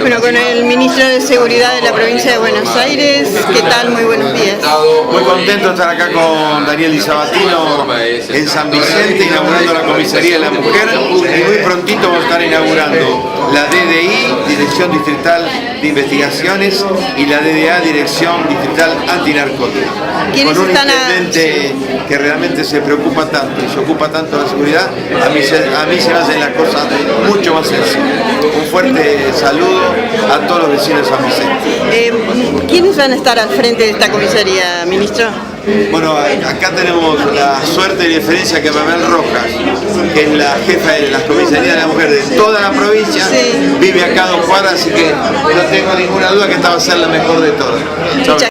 Bueno, con el ministro de Seguridad de la provincia de Buenos Aires, ¿qué tal? Muy buenos días. Muy contento de estar acá con Daniel Di Sabatino en San Vicente, inaugurando la Comisaría de la Mujer, y muy prontito vamos a estar inaugurando la DDI, Dirección Distrital de Investigaciones, y la DDA, Dirección Distrital Antinarcóticos. ¿Quiénes Con un están intendente que realmente se preocupa tanto y se ocupa tanto de la seguridad, a mí se me hacen las cosas mucho más sencillas. Un fuerte saludo a todos los vecinos de San Vicente. ¿Quiénes van a estar al frente de esta comisaría, ministro? Bueno, acá tenemos la suerte y diferencia que Mabel Rojas, que es la jefa de las comisarías de la mujer de toda la provincia, sí, vive acá a 2 cuadras, así que no tengo ninguna duda que esta va a ser la mejor de todas. Chau.